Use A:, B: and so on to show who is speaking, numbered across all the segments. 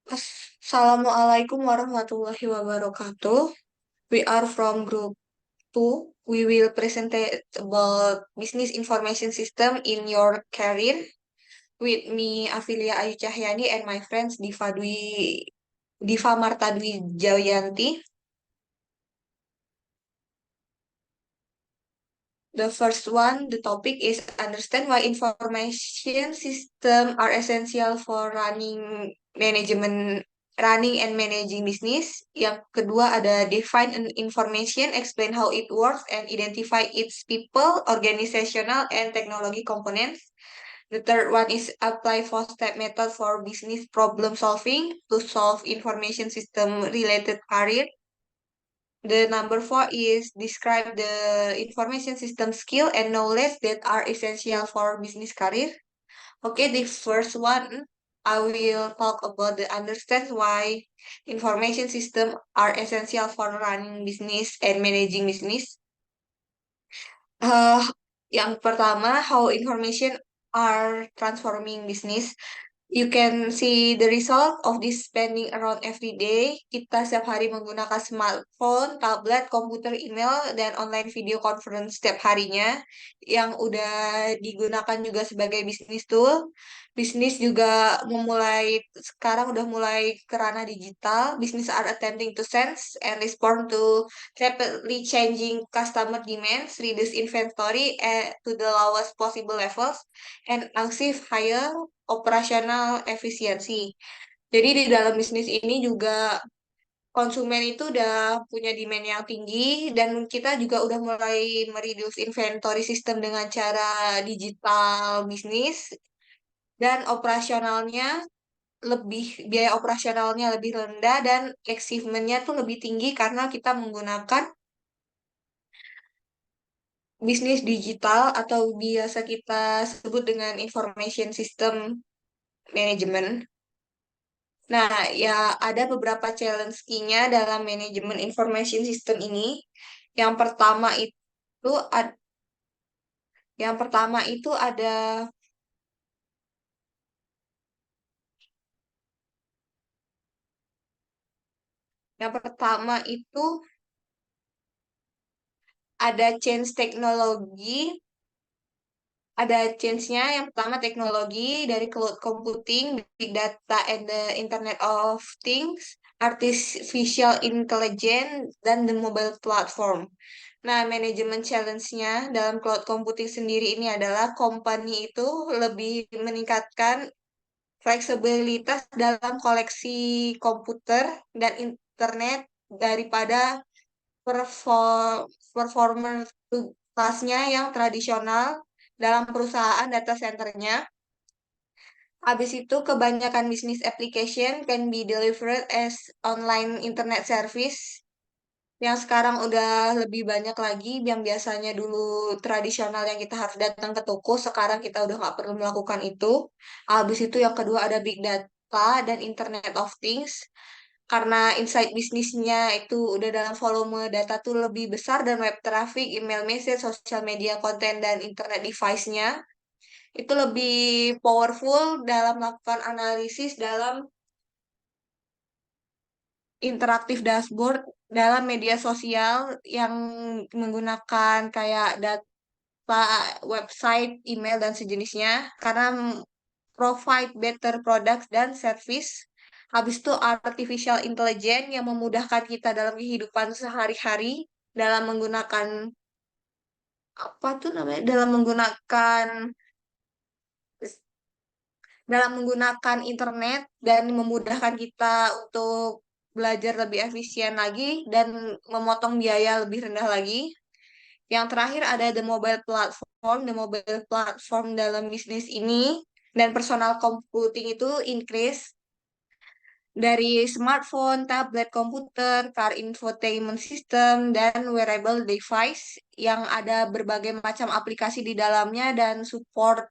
A: Assalamualaikum warahmatullahi wabarakatuh. We are from group 2. We will present about business information system in your career with me, Afilia Ayu Cahyani, and my friends Diva Marta Dwi Jayanti. The first one, the topic is understand why information system are essential for running and managing business. Yang kedua ada define an information, explain how it works and identify its people, organizational and technology components. The third one is apply four-step method for business problem solving to solve information system related career. The number four is describe the information system skill and knowledge that are essential for business career. Okay, the first one, I will talk about the understand why information system are essential for running business and managing business. Uh, yang pertama, how information are transforming business. You can see the result of this spending around every day. Kita setiap hari menggunakan smartphone, tablet, komputer, email, dan online video conference setiap harinya yang udah digunakan juga sebagai bisnis tool. Bisnis juga sekarang udah mulai ke ranah digital. Business are attempting to sense and respond to rapidly changing customer demands, reduce inventory to the lowest possible levels, and achieve higher operasional efisiensi. Jadi di dalam bisnis ini juga konsumen itu udah punya demand yang tinggi dan kita juga udah mulai mereduce inventory system dengan cara digital bisnis dan biaya operasionalnya lebih rendah dan achievementnya tuh lebih tinggi karena kita menggunakan bisnis digital atau biasa kita sebut dengan information system management. Nah, ya ada beberapa challenge key-nya dalam manajemen information system ini. Yang pertama itu ad- yang pertama itu ada yang pertama itu ada change teknologi, ada change-nya. Yang pertama teknologi dari cloud computing, big data and the Internet of Things, artificial intelligence dan the mobile platform. Nah, manajemen challenge-nya dalam cloud computing sendiri ini adalah company itu lebih meningkatkan fleksibilitas dalam koleksi komputer dan internet daripada performance yang tradisional dalam perusahaan data centernya. Habis itu, kebanyakan bisnis application can be delivered as online internet service yang sekarang udah lebih banyak lagi yang biasanya dulu tradisional yang kita harus datang ke toko, sekarang kita udah nggak perlu melakukan itu. Habis itu yang kedua ada big data dan Internet of Things. Karena insight bisnisnya itu udah dalam volume data tuh lebih besar dan web traffic, email message, social media content, dan internet device-nya itu lebih powerful dalam melakukan analisis dalam interaktif dashboard dalam media sosial yang menggunakan kayak data website, email, dan sejenisnya karena provide better products dan service. Habis itu artificial intelligence yang memudahkan kita dalam kehidupan sehari-hari dalam menggunakan apa tuh namanya? Dalam menggunakan internet dan memudahkan kita untuk belajar lebih efisien lagi dan memotong biaya lebih rendah lagi. Yang terakhir ada the mobile platform. The mobile platform dalam bisnis ini dan personal computing itu increase dari smartphone, tablet, komputer, car infotainment system, dan wearable device yang ada berbagai macam aplikasi di dalamnya dan support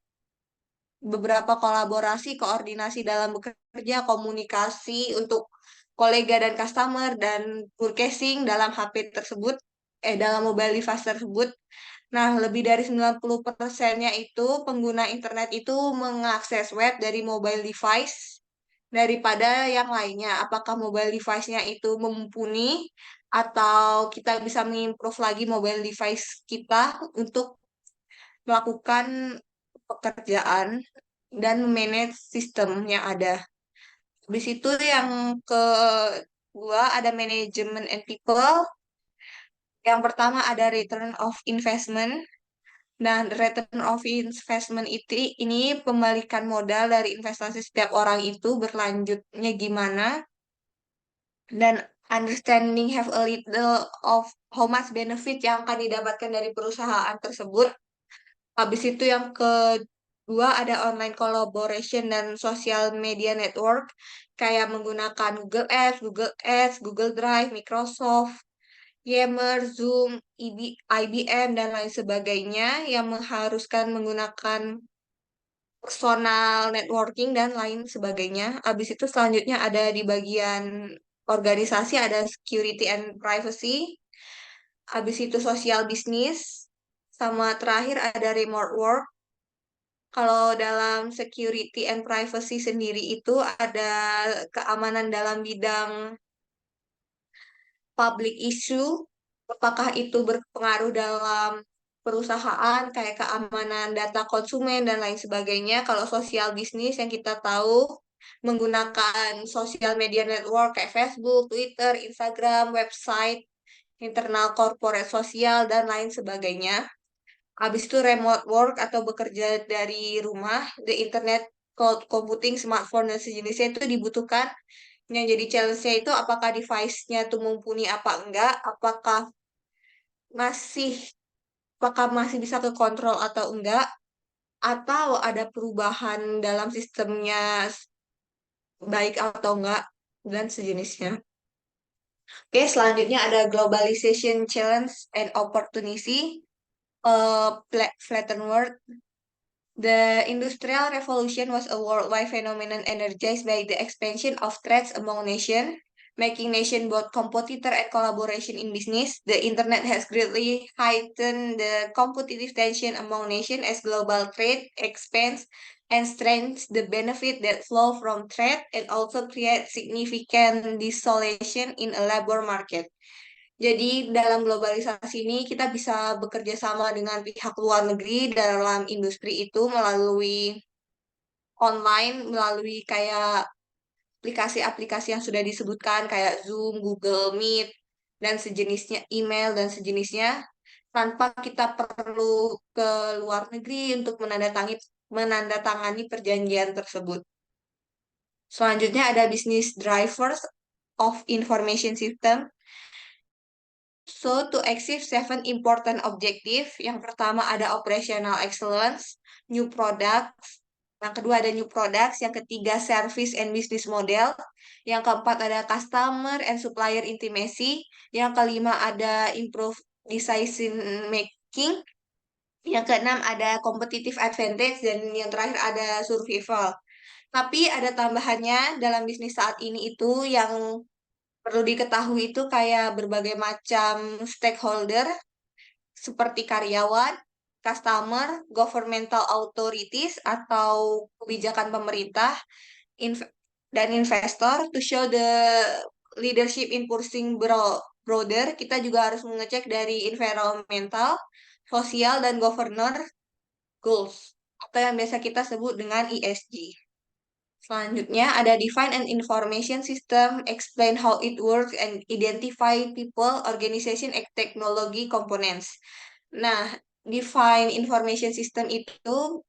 A: beberapa kolaborasi, koordinasi dalam bekerja, komunikasi untuk kolega dan customer, dan purchasing dalam HP tersebut, dalam mobile device tersebut. Nah, lebih dari 90%-nya itu pengguna internet itu mengakses web dari mobile device daripada yang lainnya. Apakah mobile device-nya itu mumpuni atau kita bisa mengimprove lagi mobile device kita untuk melakukan pekerjaan dan manage sistem yang ada. Habis itu yang kedua ada manajemen and people. Yang pertama ada return of investment. Dan return of investment itu ini pembalikan modal dari investasi setiap orang itu berlanjutnya gimana dan understanding have a little of how much benefit yang akan didapatkan dari perusahaan tersebut. Habis itu yang kedua ada online collaboration dan social media network kayak menggunakan Google Apps, Google Ads, Google Drive, Microsoft, Yammer, Zoom, IBM, dan lain sebagainya yang mengharuskan menggunakan personal networking dan lain sebagainya. Habis itu selanjutnya ada di bagian organisasi ada security and privacy. Habis itu sosial bisnis. Sama terakhir ada remote work. Kalau dalam security and privacy sendiri itu ada keamanan dalam bidang public issue, apakah itu berpengaruh dalam perusahaan kayak keamanan data konsumen dan lain sebagainya. Kalau sosial bisnis yang kita tahu menggunakan sosial media network kayak Facebook, Twitter, Instagram, website, internal corporate sosial dan lain sebagainya. Habis itu remote work atau bekerja dari rumah, the internet, cloud computing, smartphone dan sejenisnya itu dibutuhkan. Yang jadi challenge-nya itu apakah device-nya itu mumpuni apa enggak, masih apakah masih bisa kekontrol atau enggak, atau ada perubahan dalam sistemnya baik atau enggak, dan sejenisnya. Oke, selanjutnya ada globalization challenge and opportunity, flatten world. The Industrial Revolution was a worldwide phenomenon energized by the expansion of trade among nations, making nations both competitor and collaboration in business. The Internet has greatly heightened the competitive tension among nations as global trade expands and strengthens the benefit that flow from trade and also create significant desolation in a labor market. Jadi dalam globalisasi ini kita bisa bekerja sama dengan pihak luar negeri dalam industri itu melalui online, melalui kayak aplikasi-aplikasi yang sudah disebutkan kayak Zoom, Google Meet, dan sejenisnya, email dan sejenisnya, tanpa kita perlu ke luar negeri untuk menandatangani perjanjian tersebut. Selanjutnya ada business drivers of information system. So, to achieve seven important objective, yang pertama ada operational excellence, new products, yang kedua ada new products, yang ketiga service and business model, yang keempat ada customer and supplier intimacy, yang kelima ada improve decision making, yang keenam ada competitive advantage, dan yang terakhir ada survival. Tapi ada tambahannya dalam bisnis saat ini itu yang perlu diketahui itu kayak berbagai macam stakeholder seperti karyawan, customer, governmental authorities atau kebijakan pemerintah, inv- dan investor to show the leadership in pursuing broader, kita juga harus mengecek dari environmental, sosial, dan governor goals atau yang biasa kita sebut dengan ESG. Selanjutnya ada define an information system, explain how it works, and identify people, organization, and technology components. Nah, define information system itu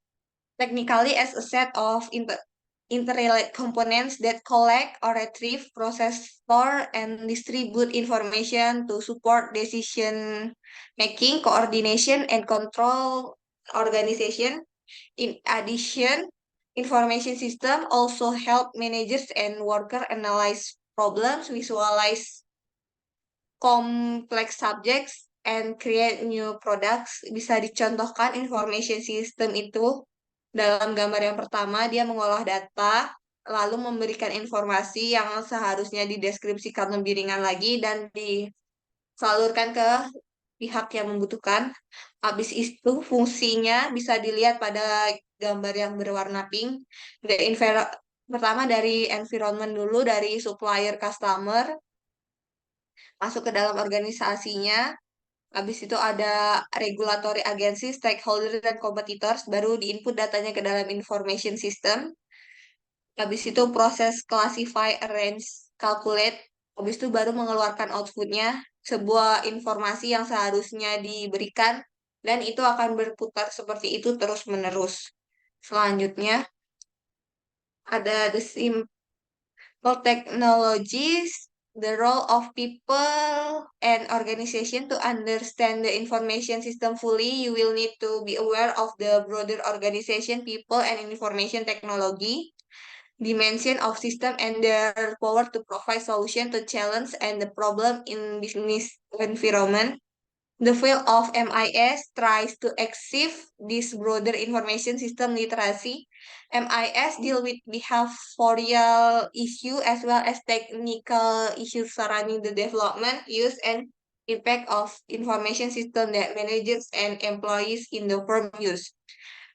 A: technically as a set of interrelated components that collect or retrieve, process, store, and distribute information to support decision making, coordination, and control organization. In addition, information system also help managers and worker analyze problems, visualize complex subjects, and create new products. Bisa dicontohkan information system itu dalam gambar yang pertama, dia mengolah data, lalu memberikan informasi yang seharusnya dideskripsikan lebih ringan lagi dan disalurkan ke pihak yang membutuhkan. Habis itu fungsinya bisa dilihat pada gambar yang berwarna pink. The Pertama dari environment dulu, dari supplier customer, masuk ke dalam organisasinya. Habis itu ada regulatory agency, stakeholder, dan competitors, baru diinput datanya ke dalam information system. Habis itu proses classify, arrange, calculate. Habis itu baru mengeluarkan outputnya, sebuah informasi yang seharusnya diberikan, dan itu akan berputar seperti itu terus-menerus. Selanjutnya, ada the simple technologies, the role of people and organization to understand the information system fully. You will need to be aware of the broader organization, people, and information technology dimension of system and their power to provide solution to challenge and the problem in business environment. The field of MIS tries to achieve this broader information system literacy. MIS deal with behavioral issue as well as technical issues surrounding the development, use, and impact of information system that managers and employees in the firm use.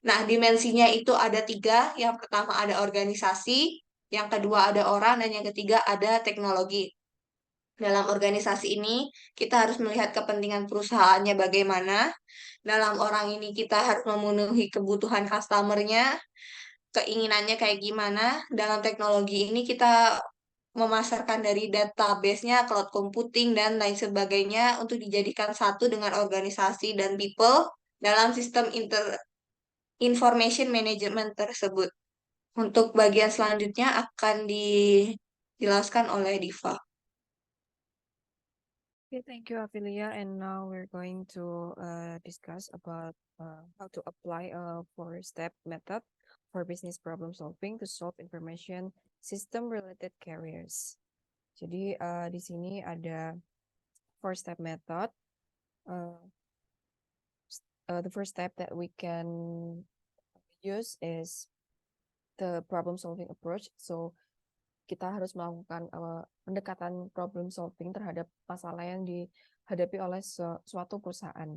A: Nah, dimensinya itu ada tiga. Yang pertama ada organisasi, yang kedua ada orang, dan yang ketiga ada teknologi. Dalam organisasi ini, kita harus melihat kepentingan perusahaannya bagaimana. Dalam orang ini, kita harus memenuhi kebutuhan customer-nya, keinginannya kayak gimana. Dalam teknologi ini, kita memasarkan dari database-nya, cloud computing, dan lain sebagainya untuk dijadikan satu dengan organisasi dan people dalam sistem information management tersebut. Untuk bagian selanjutnya akan dijelaskan oleh Diva.
B: Okay, thank you, Afilia. And now we're going to discuss about how to apply a four-step method for business problem solving to solve information system-related carriers. Jadi di sini ada four-step method. The first step that we can use is the problem-solving approach. So kita harus melakukan pendekatan problem solving terhadap masalah yang dihadapi oleh suatu perusahaan.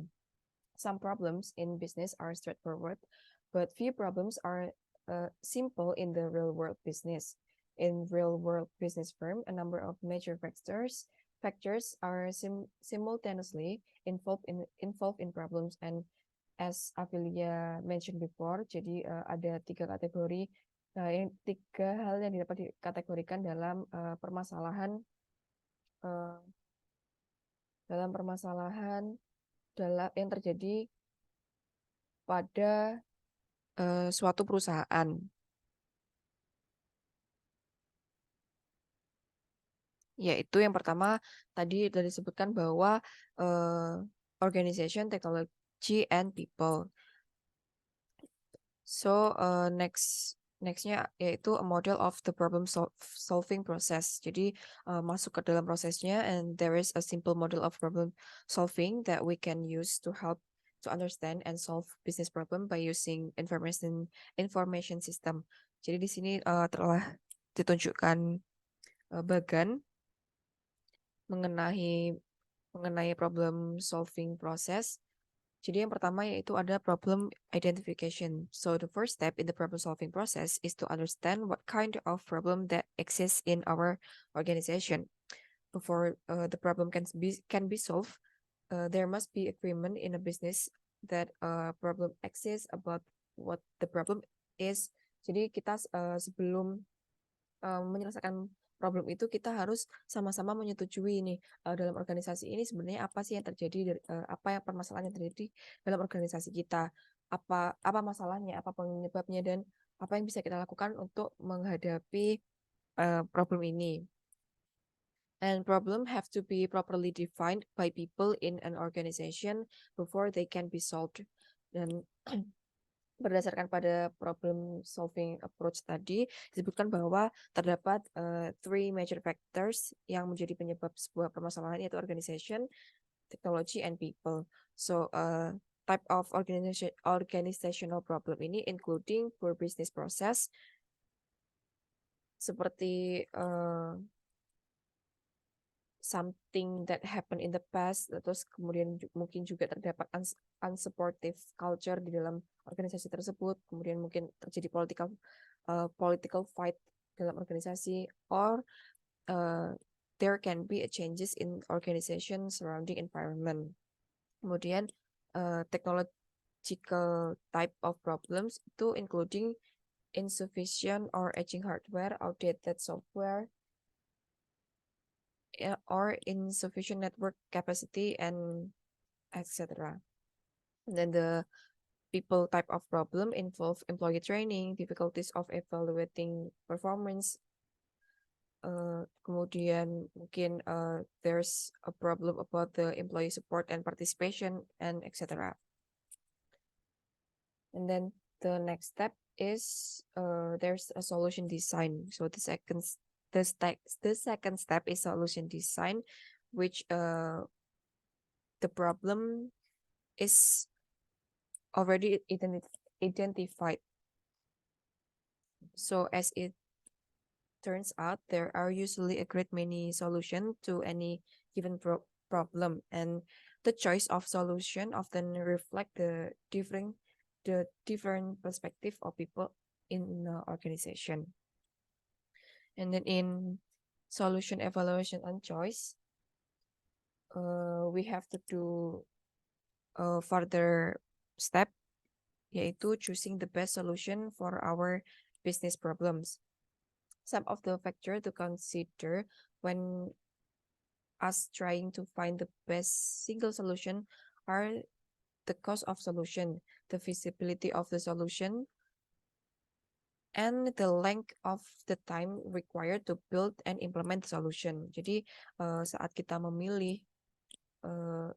B: Some problems in business are straightforward, but few problems are simple in the real world business. In real world business firm, a number of major factors are simultaneously involved in problems, and as Afilia mentioned before, jadi ada tiga kategori. Yang tiga hal yang dapat dikategorikan dalam permasalahan yang terjadi pada suatu perusahaan. Yaitu yang pertama tadi sudah disebutkan bahwa organization, technology, and people. So nextnya yaitu a model of the problem solving process. Jadi masuk ke dalam prosesnya, and there is a simple model of problem solving that we can use to help to understand and solve business problem by using information system. Jadi di sini telah ditunjukkan bagan mengenai problem solving process. Jadi yang pertama yaitu ada problem identification. So the first step in the problem solving process is to understand what kind of problem that exists in our organization. Before the problem can be solved, there must be agreement in a business that problem exists about what the problem is. Jadi kita sebelum menyelesaikan problem itu kita harus sama-sama menyetujui nih dalam organisasi ini sebenarnya apa sih yang terjadi dari apa yang permasalahan yang terjadi dalam organisasi kita, apa masalahnya, apa penyebabnya, dan apa yang bisa kita lakukan untuk menghadapi problem ini. And problem have to be properly defined by people in an organization before they can be solved. Dan berdasarkan pada problem solving approach tadi disebutkan bahwa terdapat three major factors yang menjadi penyebab sebuah permasalahan, yaitu organization, technology, and people. So type of organizational problem ini including poor business process seperti something that happened in the past, terus kemudian mungkin juga terdapat unsupportive culture di dalam organisasi tersebut, kemudian mungkin terjadi political fight dalam organisasi, or there can be a changes in organization surrounding environment. Kemudian technological type of problems itu including insufficient or aging hardware, outdated software, or insufficient network capacity, and etc. And then the people type of problem involve employee training, difficulties of evaluating performance, kemudian mungkin there's a problem about the employee support and participation, and etc. And then the next step is there's a solution design. So the second step is solution design, which the problem is already identified. So as it turns out, there are usually a great many solutions to any given problem, and the choice of solution often reflect the different perspective of people in the organization. And then in solution evaluation and choice, we have to do a further step, yaitu choosing the best solution for our business problems. Some of the factors to consider when us trying to find the best single solution are the cost of solution, the feasibility of the solution, and the length of the time required to build and implement the solution. Jadi saat kita memilih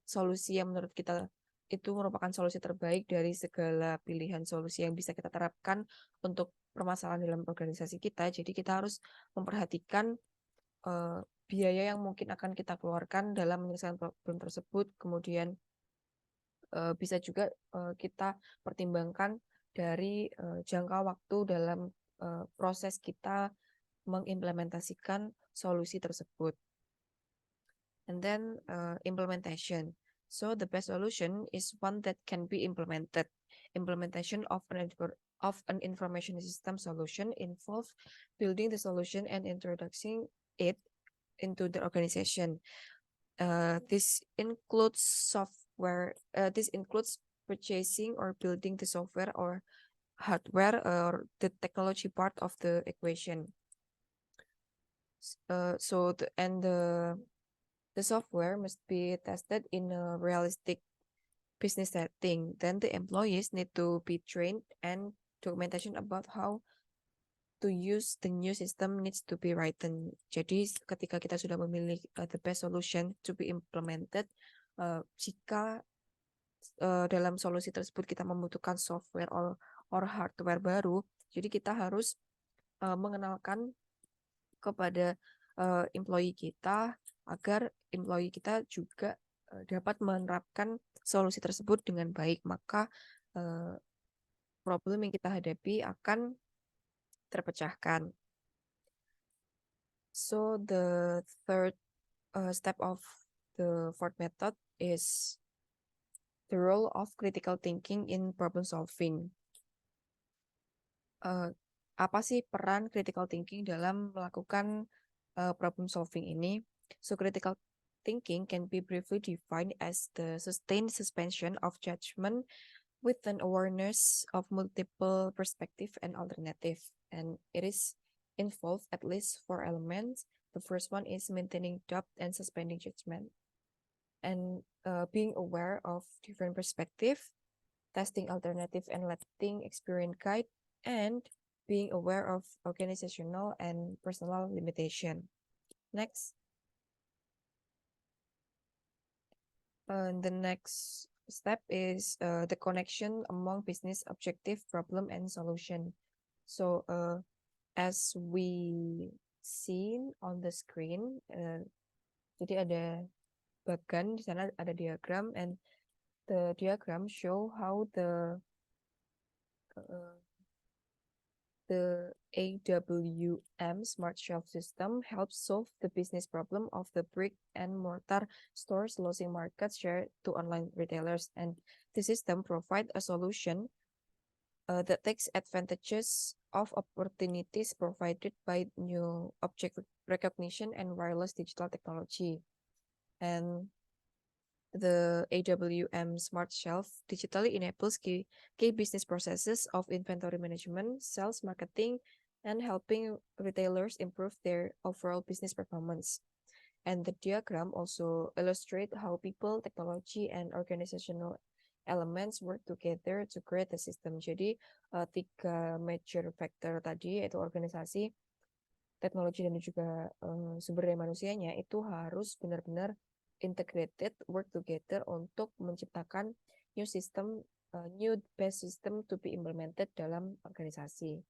B: solusi yang menurut kita itu merupakan solusi terbaik dari segala pilihan solusi yang bisa kita terapkan untuk permasalahan dalam organisasi kita, jadi kita harus memperhatikan biaya yang mungkin akan kita keluarkan dalam menyelesaikan problem tersebut. Kemudian bisa juga kita pertimbangkan dari jangka waktu dalam proses kita mengimplementasikan solusi tersebut. And then implementation. So the best solution is one that can be implemented. Implementation of an information system solution involves building the solution and introducing it into the organization. This includes software. This includes purchasing or building the software or hardware or the technology part of the equation. The software must be tested in a realistic business setting. Then the employees need to be trained, and documentation about how to use the new system needs to be written. Jadi ketika kita sudah memilih the best solution to be implemented, jika dalam solusi tersebut kita membutuhkan software or hardware baru, jadi kita harus mengenalkan kepada employee kita agar employee kita juga dapat menerapkan solusi tersebut dengan baik, maka problem yang kita hadapi akan terpecahkan. So the third step of the fourth method is the role of critical thinking in problem solving. Apa sih peran critical thinking dalam melakukan problem solving ini? So critical thinking can be briefly defined as the sustained suspension of judgment with an awareness of multiple perspective and alternative. And it is involved at least 4 elements. The first one is maintaining doubt and suspending judgment, and being aware of different perspective, testing alternative and letting experience guide, and being aware of organizational and personal limitation. Next. The next step is the connection among business objective, problem, and solution. So as we see on the screen, jadi ada bagan di sana, ada diagram, and the diagram show how the AWM Smart Shelf System helps solve the business problem of the brick and mortar stores losing market share to online retailers. And the system provides a solution that takes advantages of opportunities provided by new object recognition and wireless digital technology. And the AWM Smart Shelf digitally enables key business processes of inventory management, sales, marketing, and helping retailers improve their overall business performance. And the diagram also illustrates how people, technology, and organizational elements work together to create the system. Jadi, tiga major factor tadi, yaitu organisasi, teknologi, dan juga sumber daya manusianya, itu harus benar-benar integrated, work together untuk menciptakan new system, new best system to be implemented dalam organisasi.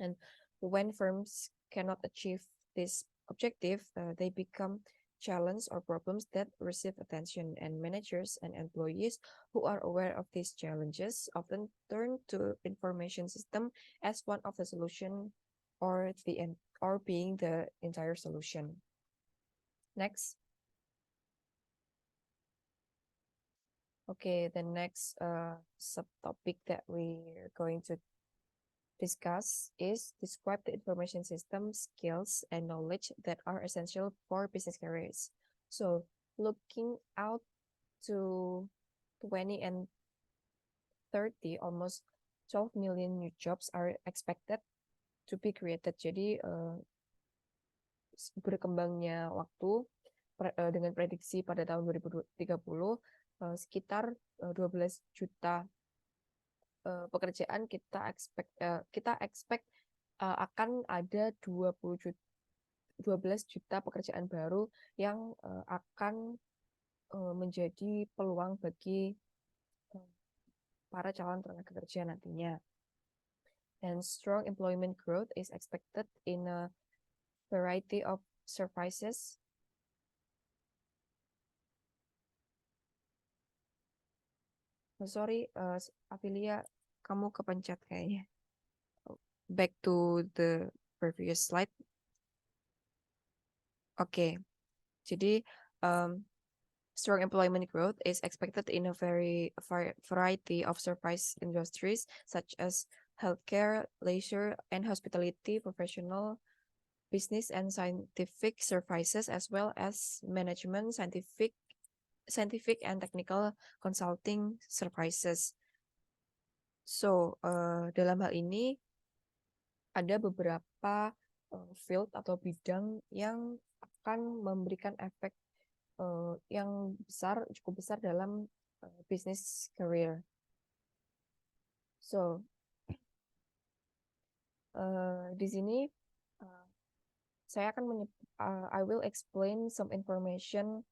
B: And when firms cannot achieve this objective, they become challenges or problems that receive attention, and managers and employees who are aware of these challenges often turn to information system as one of the solution or being the entire solution. Next. Okay, the next subtopic that we're going to discuss is describe the information system skills and knowledge that are essential for business careers. So looking out to 20 and 30, almost 12 million new jobs are expected to be created. Jadi berkembangnya waktu dengan prediksi pada tahun 2030 sekitar 12 juta pekerjaan kita expect akan ada 12 juta pekerjaan baru yang akan menjadi peluang bagi para calon tenaga kerja nantinya. And strong employment growth is expected in a variety of services. Sorry, Afilia, kamu kepencet kayaknya. Back to the previous slide. Okay, jadi strong employment growth is expected in a very variety of service industries such as healthcare, leisure, and hospitality, professional, business, and scientific services, as well as management, scientific and technical consulting services. So, dalam hal ini ada beberapa field atau bidang yang akan memberikan efek yang cukup besar dalam business career. So, di sini saya akan I will explain some information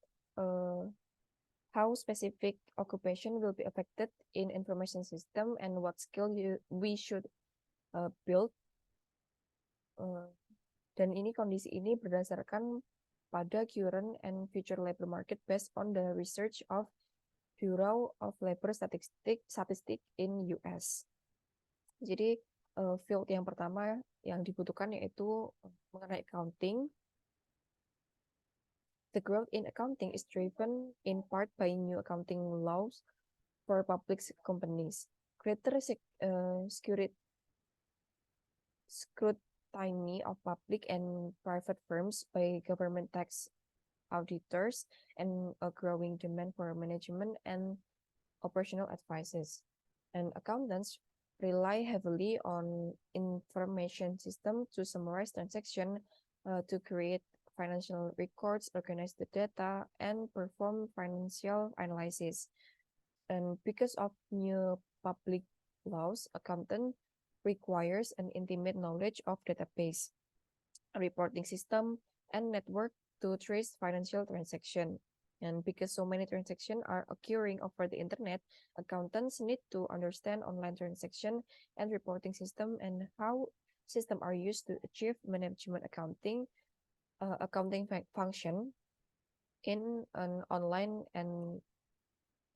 B: how specific occupation will be affected in information system and what skill we should build. Dan kondisi ini berdasarkan pada current and future labor market based on the research of Bureau of Labor Statistics in US. Jadi field yang pertama yang dibutuhkan yaitu mengenai accounting. The growth in accounting is driven in part by new accounting laws for public companies. Greater scrutiny of public and private firms by government tax auditors, and a growing demand for management and operational advices. And accountants rely heavily on information system to summarize transactions, to create financial records, organize the data, and perform financial analysis. And because of new public laws, accountant requires an intimate knowledge of database, reporting system, and network to trace financial transaction. And because so many transactions are occurring over the internet, accountants need to understand online transaction and reporting system and how systems are used to achieve management accounting function in an online and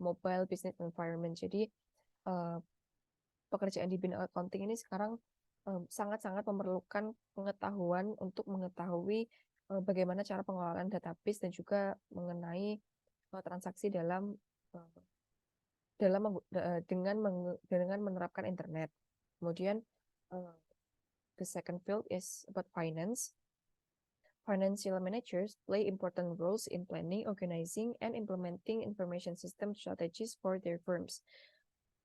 B: mobile business environment. Jadi pekerjaan di bidang accounting ini sekarang sangat-sangat memerlukan pengetahuan untuk mengetahui bagaimana cara pengelolaan database dan juga mengenai transaksi dengan menerapkan internet. Kemudian the second field is about finance. Financial managers play important roles in planning, organizing, and implementing information system strategies for their firms.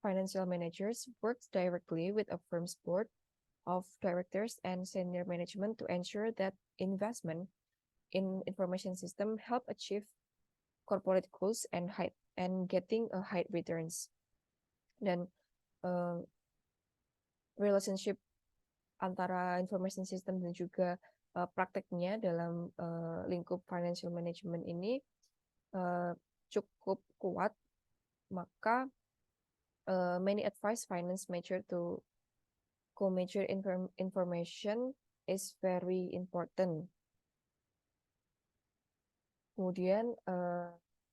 B: Financial managers work directly with a firm's board of directors and senior management to ensure that investment in information system help achieve corporate goals and getting a high returns. Dan relationship antara information system dan juga prakteknya dalam lingkup financial management ini cukup kuat, maka many advise finance major to co-major information is very important. Kemudian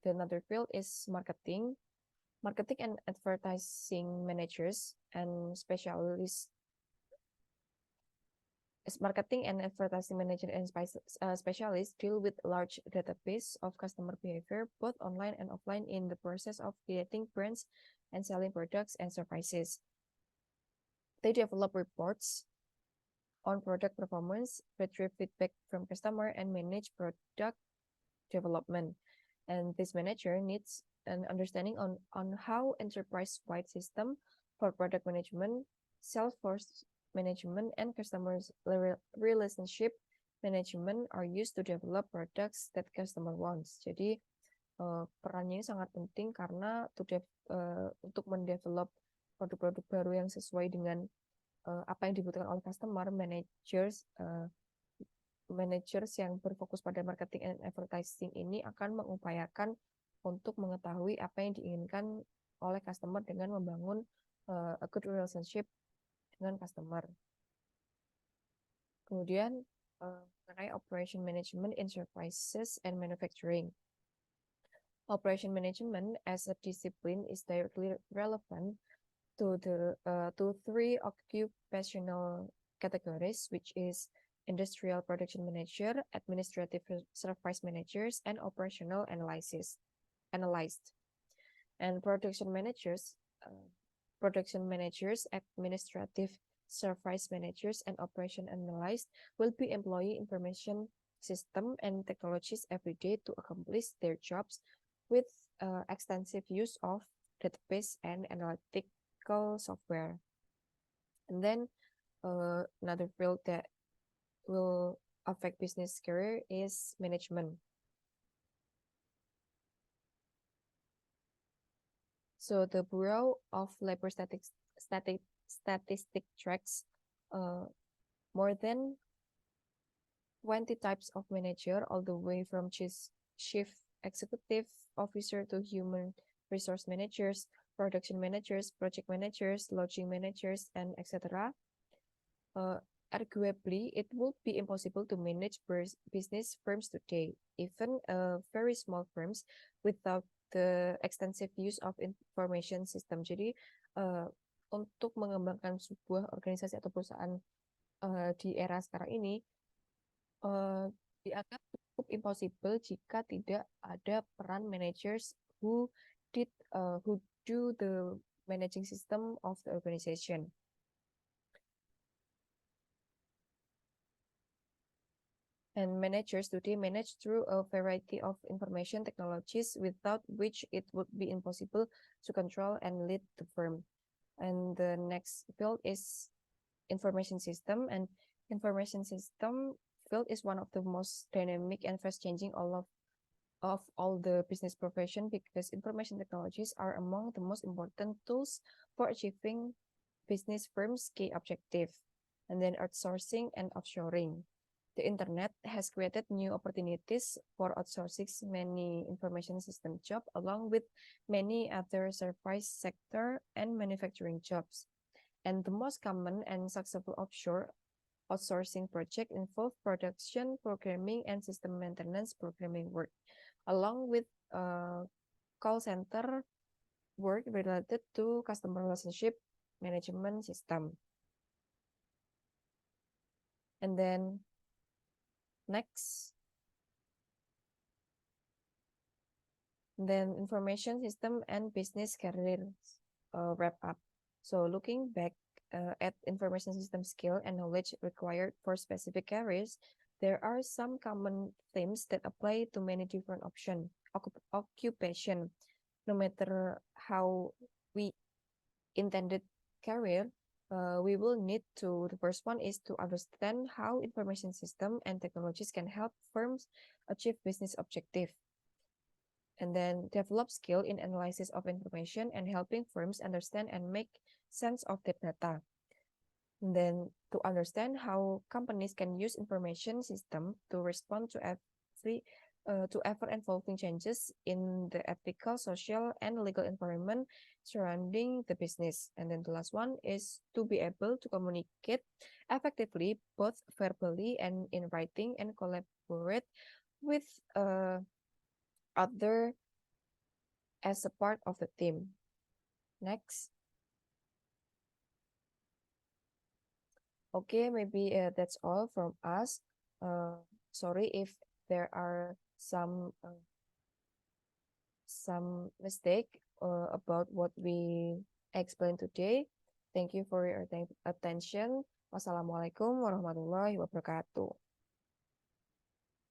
B: the another field is marketing. Marketing and advertising managers and specialists. Marketing and advertising manager and specialists deal with large database of customer behavior, both online and offline, in the process of creating brands and selling products and services. They develop reports on product performance, retrieve feedback from customer, and manage product development. And this manager needs an understanding on how enterprise-wide system for product management, sales force management, and customers relationship management are used to develop products that customer wants. Jadi perannya sangat penting karena untuk mendevelop produk-produk baru yang sesuai dengan apa yang dibutuhkan oleh customer. Managers yang berfokus pada marketing and advertising ini akan mengupayakan untuk mengetahui apa yang diinginkan oleh customer dengan membangun a good relationship dengan customer. Kemudian mengenai operation management, enterprises, and manufacturing. Operation management as a discipline is directly relevant to three occupational categories, which is industrial production manager, administrative service managers, and operational analyst. And production managers, administrative service managers, and operation analysts will be employing information system and technologies every day to accomplish their jobs with extensive use of database and analytical software. And then another field that will affect business career is management. So the Bureau of Labor Statistics tracks more than 20 types of manager, all the way from chief executive officer to human resource managers, production managers, project managers, lodging managers, and etc. Arguably, it would be impossible to manage business firms today, even very small firms, without the extensive use of information system. Jadi, untuk mengembangkan sebuah organisasi atau perusahaan di era sekarang ini, dianggap cukup impossible jika tidak ada peran managers who do the managing system of the organization. And managers today manage through a variety of information technologies without which it would be impossible to control and lead the firm. And the next field is information system. And information system field is one of the most dynamic and fast-changing of all the business profession, because information technologies are among the most important tools for achieving business firms' key objective. And then outsourcing and offshoring. The internet has created new opportunities for outsourcing many information system jobs, along with many other service sector and manufacturing jobs. And the most common and successful offshore outsourcing project involve production, programming, and system maintenance programming work, along with call center work related to customer relationship management system. And then next, then information system and business career wrap up. So looking back at information system skill and knowledge required for specific careers, there are some common themes that apply to many different occupation. No matter how we intended career, we will need to, the first one is to understand how information system and technologies can help firms achieve business objective. And then develop skill in analysis of information and helping firms understand and make sense of their data. And then to understand how companies can use information system to respond to ever-evolving changes in the ethical, social, and legal environment surrounding the business. And then the last one is to be able to communicate effectively, both verbally and in writing, and collaborate with other as a part of the team. Next. Okay, maybe that's all from us. Sorry if there are some mistake about what we explained today. Thank you for your attention. Wassalamualaikum warahmatullahi wabarakatuh.